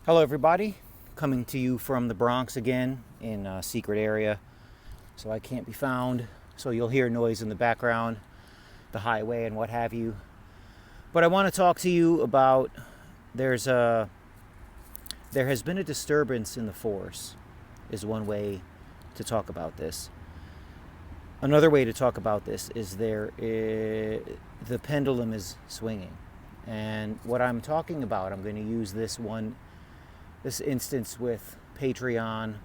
Hello, everybody. Coming to you from the Bronx again in a secret area, so I can't be found. So you'll hear noise in the background, the highway and what have you. But I want to talk to you about there's a there has been a disturbance in the force, is one way to talk about this. Another way to talk about this is the pendulum is swinging, and what I'm talking about, I'm going to use this instance with Patreon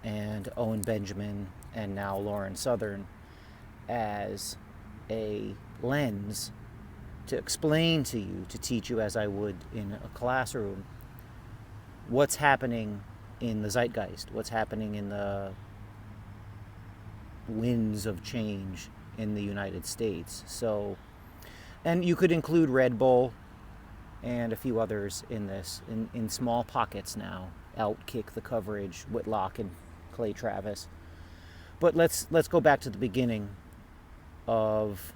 and Owen Benjamin and now Lauren Southern as a lens to explain to you, to teach you as I would in a classroom, what's happening in the zeitgeist, what's happening in the winds of change in the United States. So, and you could include Red Bull and a few others in this, in small pockets now. Outkick the coverage, Whitlock and Clay Travis. But let's go back to the beginning of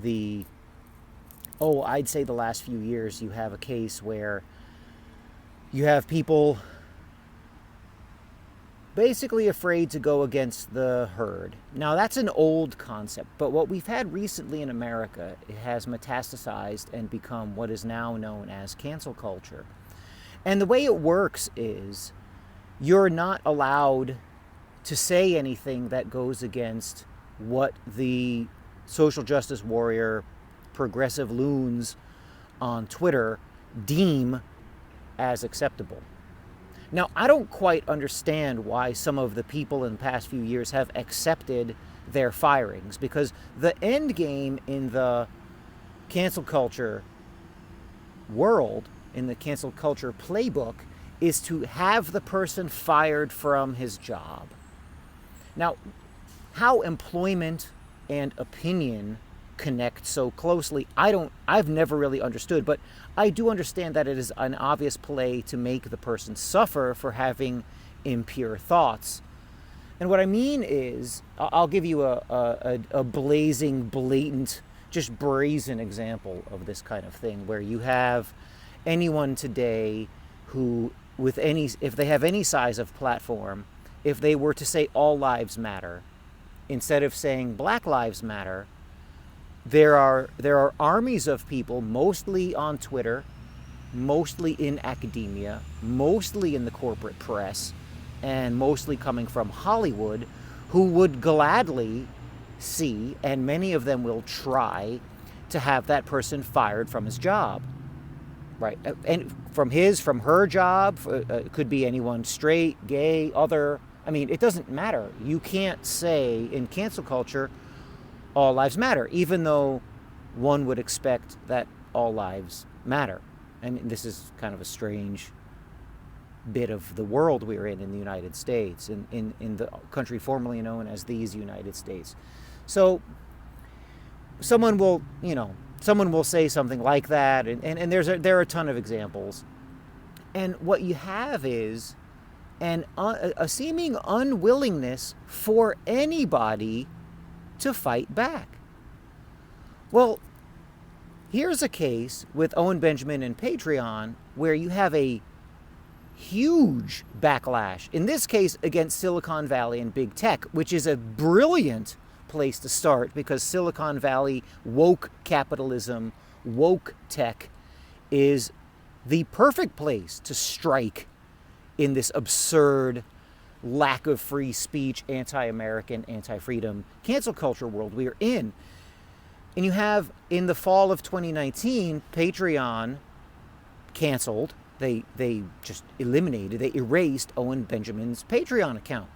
I'd say the last few years. You have a case where you have people basically afraid to go against the herd. Now, that's an old concept, but what we've had recently in America, it has metastasized and become what is now known as cancel culture. And the way it works is you're not allowed to say anything that goes against what the social justice warrior, progressive loons on Twitter deem as acceptable. Now, I don't quite understand why some of the people in the past few years have accepted their firings, because the end game in the cancel culture world, in the cancel culture playbook, is to have the person fired from his job. Now, how employment and opinion connect so closely, I've never really understood, but I do understand that it is an obvious play to make the person suffer for having impure thoughts. And what I mean is, I'll give you a blazing, blatant, just brazen example of this kind of thing, where you have anyone today who, if they have any size of platform, if they were to say all lives matter, instead of saying Black Lives Matter, there are armies of people, mostly on Twitter, mostly in academia, mostly in the corporate press, and mostly coming from Hollywood, who would gladly see, and many of them will try, to have that person fired from his job. Right? And from her job, could be anyone, straight, gay, other. I mean, it doesn't matter. You can't say in cancel culture, all lives matter, even though one would expect that all lives matter. And this is kind of a strange bit of the world we're in the United States, in the country formerly known as these United States. So someone will say something like that, and there are a ton of examples. And what you have is a seeming unwillingness for anybody to fight back. Well, here's a case with Owen Benjamin and Patreon where you have a huge backlash, in this case against Silicon Valley and big tech, which is a brilliant place to start, because Silicon Valley, woke capitalism, woke tech is the perfect place to strike in this absurd lack of free speech, anti-American, anti-freedom cancel culture world we are in. And you have, in the fall of 2019, Patreon canceled. They just they erased Owen Benjamin's Patreon account.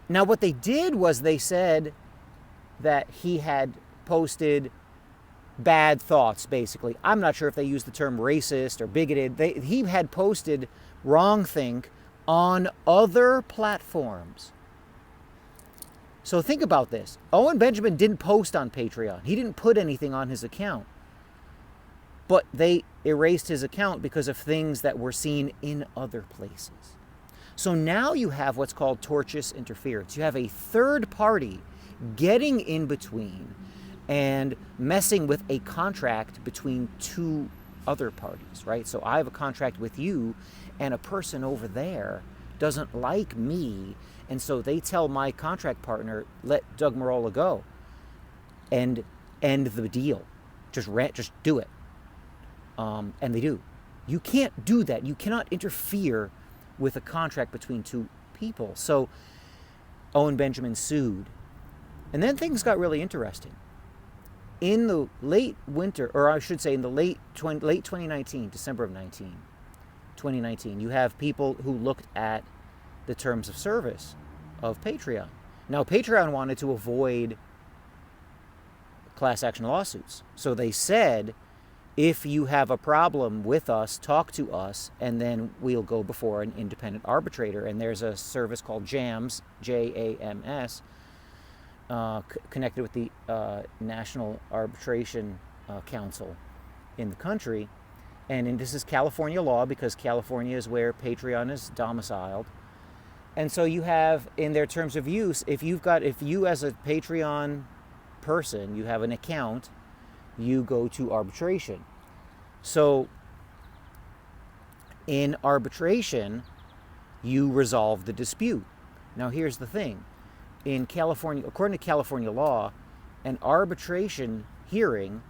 Now, what they did was they said that he had posted bad thoughts, basically. I'm not sure if they used the term racist or bigoted. He had posted wrongthink on other platforms. So think about this. Owen Benjamin didn't post on Patreon. He didn't put anything on his account. But they erased his account because of things that were seen in other places. So now you have what's called tortious interference. You have a third party getting in between and messing with a contract between two other parties, right? So I have a contract with you, and a person over there doesn't like me, and so they tell my contract partner, let Doug Marola go, and end the deal. Just do it. And they do. You can't do that. You cannot interfere with a contract between two people. So Owen Benjamin sued. And then things got really interesting. In the late winter, or I should say in the late 2019, December of 2019, you have people who looked at the terms of service of Patreon. Now, Patreon wanted to avoid class action lawsuits. So they said, if you have a problem with us, talk to us, and then we'll go before an independent arbitrator. And there's a service called JAMS, J-A-M-S, connected with the National Arbitration Council in the country. And this is California law, because California is where Patreon is domiciled. And so you have, in their terms of use, if you as a Patreon person, you have an account, you go to arbitration. So in arbitration, you resolve the dispute. Now here's the thing. In California, according to California law, an arbitration hearing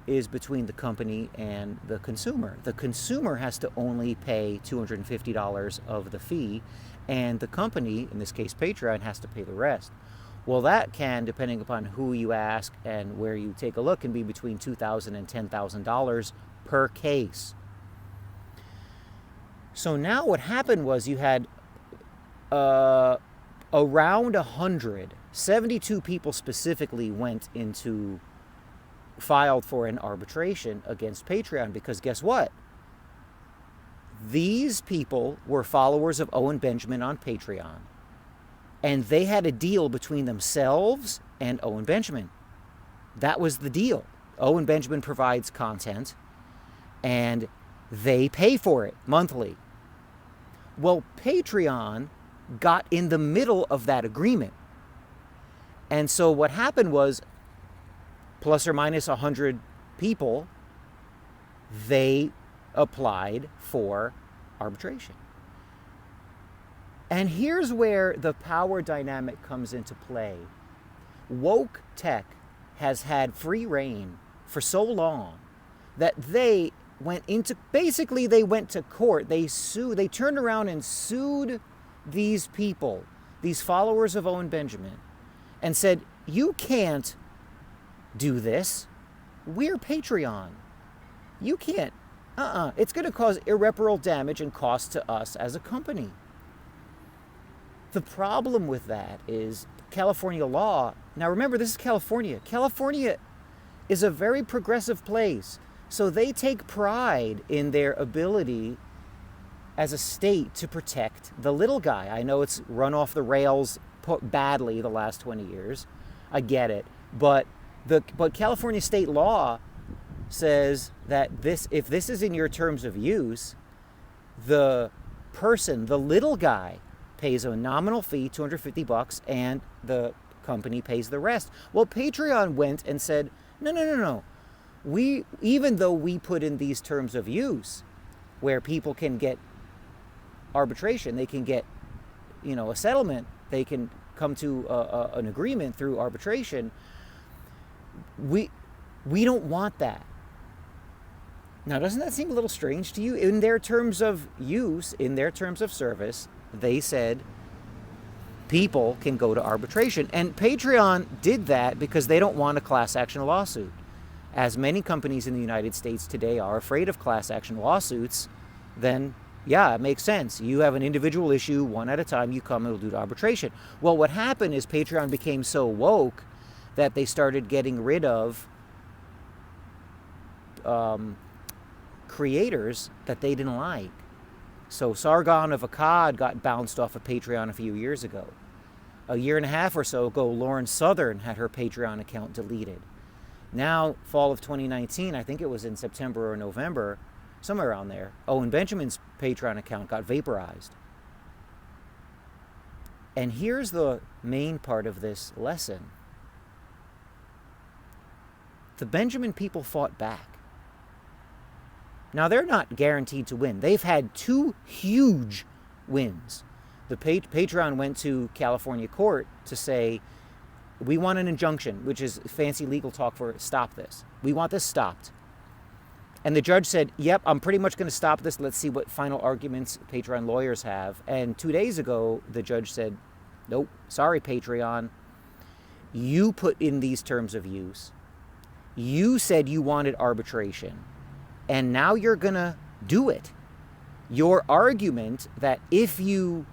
is between the company and the consumer. The consumer has to only pay $250 of the fee, and the company, in this case Patreon, has to pay the rest. Well, that can, depending upon who you ask and where you take a look, can be between $2,000 and $10,000 per case. So now what happened was you had around 72 people specifically filed for an arbitration against Patreon, because guess what? These people were followers of Owen Benjamin on Patreon, and they had a deal between themselves and Owen Benjamin. That was the deal. Owen Benjamin provides content, and they pay for it monthly. Well, Patreon got in the middle of that agreement. And so what happened was, plus or minus 100 people, they applied for arbitration. And here's where the power dynamic comes into play. Woke tech has had free reign for so long that they went to court. They turned around and sued these people, these followers of Owen Benjamin, and said, you can't do this. We're Patreon. You can't. It's going to cause irreparable damage and cost to us as a company. The problem with that is California law. Now remember, this is California. California is a very progressive place. So they take pride in their ability as a state to protect the little guy. I know it's run off the rails badly the last 20 years. I get it. But California state law says that if this is in your terms of use, the little guy, pays a nominal fee, $250, and the company pays the rest. Well, Patreon went and said, no. Even though we put in these terms of use where people can get arbitration, they can get, a settlement, they can come to an agreement through arbitration, we don't want that. Now, doesn't that seem a little strange to you? In their terms of use, in their terms of service, they said people can go to arbitration. And Patreon did that because they don't want a class action lawsuit. As many companies in the United States today are afraid of class action lawsuits, then yeah, it makes sense. You have an individual issue, one at a time, you come and we'll do arbitration. Well, what happened is Patreon became so woke that they started getting rid of creators that they didn't like. So Sargon of Akkad got bounced off of Patreon a few years ago. A year and a half or so ago, Lauren Southern had her Patreon account deleted. Now, fall of 2019, I think it was in September or November, somewhere around there, Owen Benjamin's Patreon account got vaporized. And here's the main part of this lesson. The Benjamin people fought back. Now, they're not guaranteed to win. They've had 2 huge wins. The Patreon went to California court to say, we want an injunction, which is fancy legal talk for stop this. We want this stopped. And the judge said, yep, I'm pretty much going to stop this. Let's see what final arguments Patreon lawyers have. And 2 days ago, the judge said, nope, sorry, Patreon. You put in these terms of use. You said you wanted arbitration. And now you're going to do it. Your argument that if you're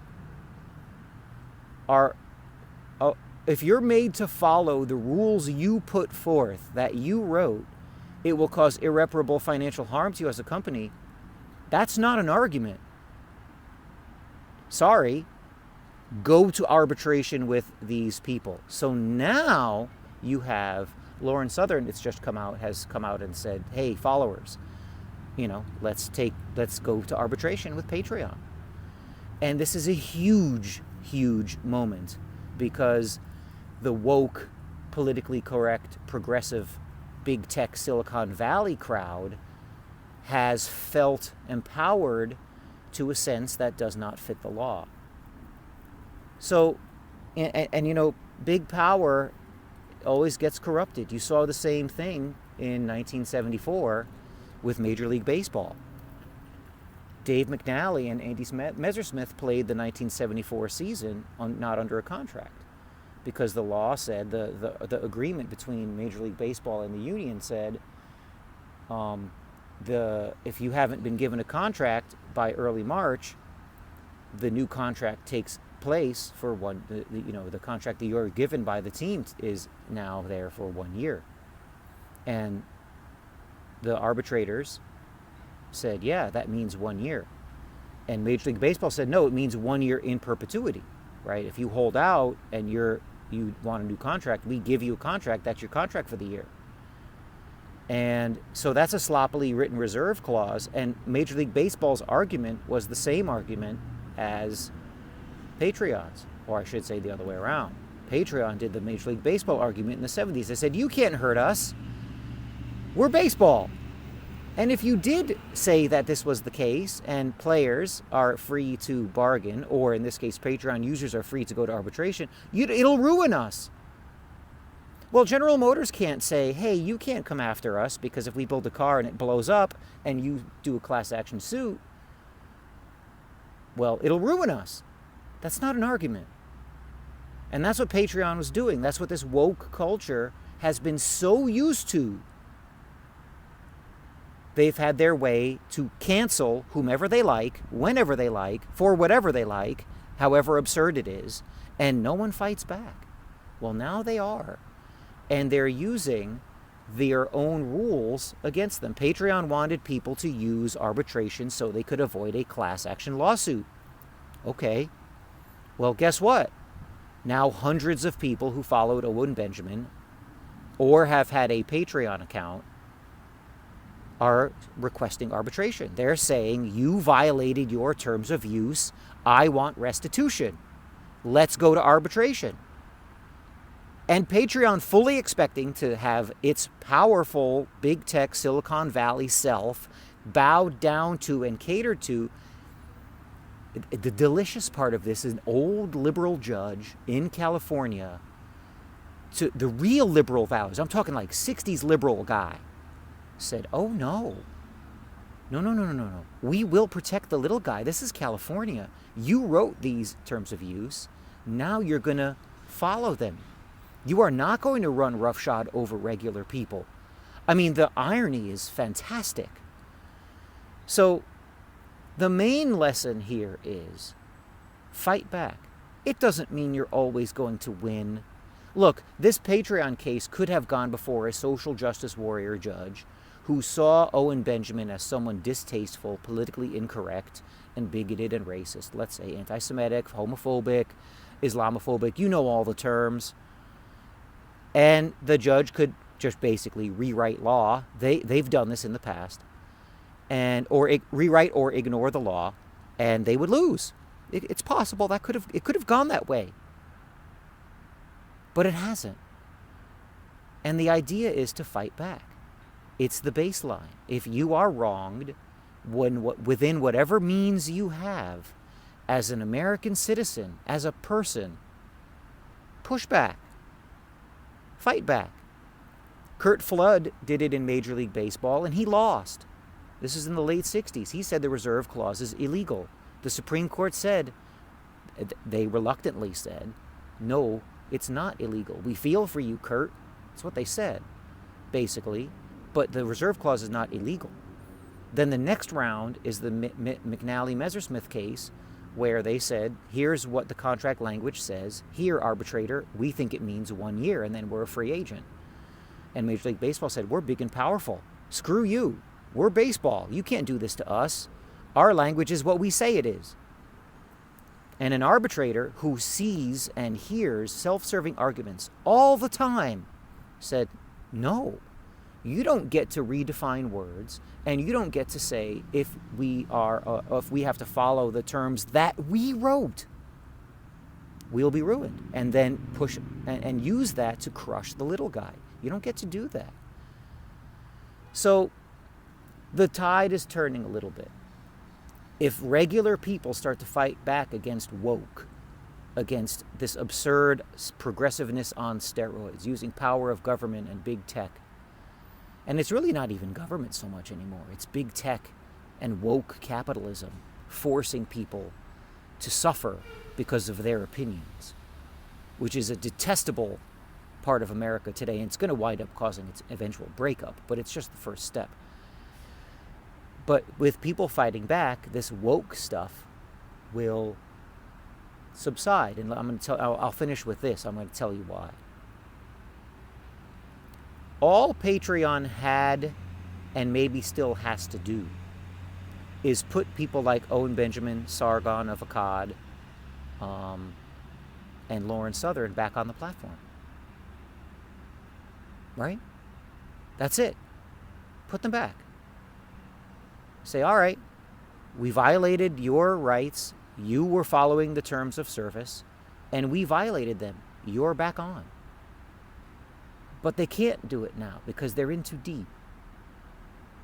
made to follow the rules you put forth, that you wrote, it will cause irreparable financial harm to you as a company, that's not an argument. Sorry, go to arbitration with these people. So now you have Lauren Southern, has come out and said, hey, followers, let's go to arbitration with Patreon. And this is a huge, huge moment, because the woke, politically correct, progressive, big tech Silicon Valley crowd has felt empowered to a sense that does not fit the law. So, and big power always gets corrupted. You saw the same thing in 1974 with Major League Baseball. Dave McNally and Andy Messersmith played the 1974 season not under a contract, because the law said, the agreement between Major League Baseball and the union said, if you haven't been given a contract by early March, the new contract takes place for the contract that you're given by the team is now there for 1 year. And the arbitrators said, yeah, that means 1 year. And Major League Baseball said, no, it means 1 year in perpetuity, right? If you hold out and you want a new contract, we give you a contract, that's your contract for the year. And so that's a sloppily written reserve clause. And Major League Baseball's argument was the same argument as Patreon's, or I should say the other way around. Patreon did the Major League Baseball argument in the 70s. They said, you can't hurt us. We're baseball. And if you did say that this was the case and players are free to bargain, or in this case Patreon users are free to go to arbitration, it'll ruin us. Well, General Motors can't say, hey, you can't come after us because if we build a car and it blows up and you do a class action suit, well, it'll ruin us. That's not an argument. And that's what Patreon was doing. That's what this woke culture has been so used to. They've had their way to cancel whomever they like, whenever they like, for whatever they like, however absurd it is, and no one fights back. Well, now they are. And they're using their own rules against them. Patreon wanted people to use arbitration so they could avoid a class action lawsuit. Okay. Well, guess what? Now hundreds of people who followed Owen Benjamin or have had a Patreon account are requesting arbitration. They're saying, you violated your terms of use. I want restitution. Let's go to arbitration. And Patreon, fully expecting to have its powerful big tech Silicon Valley self bowed down to and catered to. The delicious part of this is an old liberal judge in California, to the real liberal values, I'm talking like 60s liberal guy, said, oh no. No. We will protect the little guy. This is California. You wrote these terms of use. Now you're going to follow them. You are not going to run roughshod over regular people. I mean, the irony is fantastic. So the main lesson here is fight back. It doesn't mean you're always going to win. Look, this Patreon case could have gone before a social justice warrior judge who saw Owen Benjamin as someone distasteful, politically incorrect, and bigoted and racist. Let's say anti-Semitic, homophobic, Islamophobic, you know all the terms. And the judge could just basically rewrite law. They've done this in the past. Or rewrite or ignore the law, and they would lose. It's possible it could have gone that way. But it hasn't. And the idea is to fight back. It's the baseline. If you are wronged, within whatever means you have, as an American citizen, as a person, push back, fight back. Curt Flood did it in Major League Baseball, and he lost. This is in the late 60s. He said the reserve clause is illegal. The Supreme Court said, they reluctantly said, no, it's not illegal. We feel for you, Curt. That's what they said, basically. But the reserve clause is not illegal. Then the next round is the McNally-Messersmith case, where they said, here's what the contract language says. Here, arbitrator, we think it means 1 year, and then we're a free agent. And Major League Baseball said, we're big and powerful. Screw you. We're baseball. You can't do this to us. Our language is what we say it is. And an arbitrator who sees and hears self-serving arguments all the time said, no, you don't get to redefine words, and you don't get to say if we have to follow the terms that we wrote, we'll be ruined, and then push and use that to crush the little guy. You don't get to do that. So the tide is turning a little bit. If regular people start to fight back against woke, against this absurd progressiveness on steroids, using power of government and big tech, and it's really not even government so much anymore. It's big tech and woke capitalism forcing people to suffer because of their opinions, which is a detestable part of America today, and it's going to wind up causing its eventual breakup, but it's just the first step. But with people fighting back, this woke stuff will subside, and I'll finish with this. I'm going to tell you why. All Patreon had, and maybe still has to do, is put people like Owen Benjamin, Sargon of Akkad, and Lauren Southern back on the platform. Right? That's it. Put them back. Say, all right, we violated your rights. You were following the terms of service, and we violated them. You're back on. But they can't do it now because they're in too deep.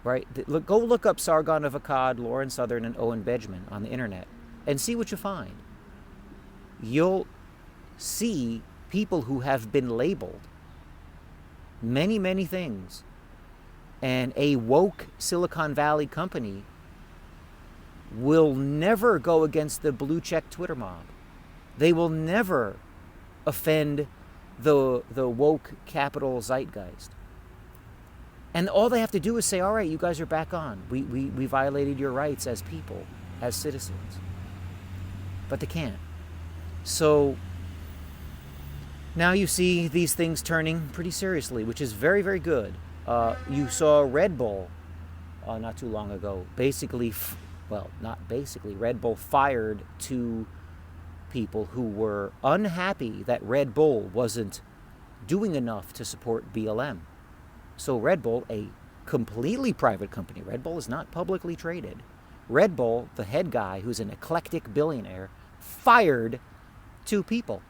Right? Go look up Sargon of Akkad, Lauren Southern, and Owen Benjamin on the internet and see what you find. You'll see people who have been labeled many, many things. And a woke Silicon Valley company will never go against the blue check Twitter mob. They will never offend the woke capital zeitgeist. And all they have to do is say, all right, you guys are back on. We violated your rights as people, as citizens. But they can't. So now you see these things turning pretty seriously, which is very, very good. You saw Red Bull not too long ago. Red Bull fired 2 people who were unhappy that Red Bull wasn't doing enough to support BLM. So Red Bull, a completely private company, Red Bull is not publicly traded. Red Bull, the head guy, who's an eclectic billionaire, fired 2 people.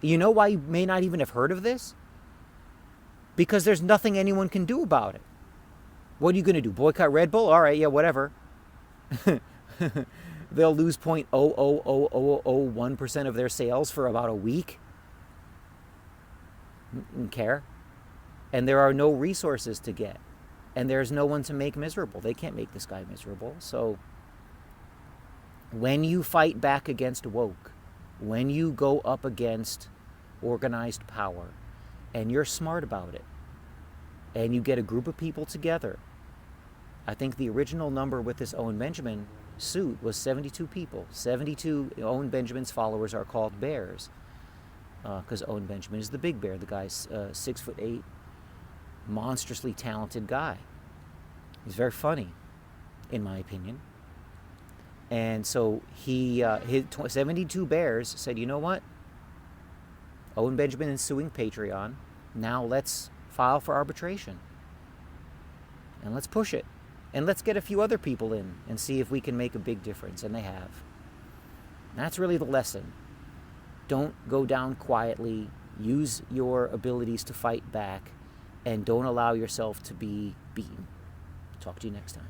You know why you may not even have heard of this? Because there's nothing anyone can do about it. What are you going to do? Boycott Red Bull? All right, yeah, whatever. They'll lose 0.00001% of their sales for about a week. Don't care. And there are no resources to get. And there's no one to make miserable. They can't make this guy miserable. So when you fight back against woke, when you go up against organized power, and you're smart about it, and you get a group of people together. I think the original number with this Owen Benjamin suit was 72 people. 72 Owen Benjamin's followers are called bears, because Owen Benjamin is the big bear. The guy's 6'8", monstrously talented guy. He's very funny, in my opinion. And so his 72 bears said, you know what? Owen Benjamin is suing Patreon. Now let's file for arbitration. And let's push it. And let's get a few other people in and see if we can make a big difference. And they have. And that's really the lesson. Don't go down quietly. Use your abilities to fight back. And don't allow yourself to be beaten. Talk to you next time.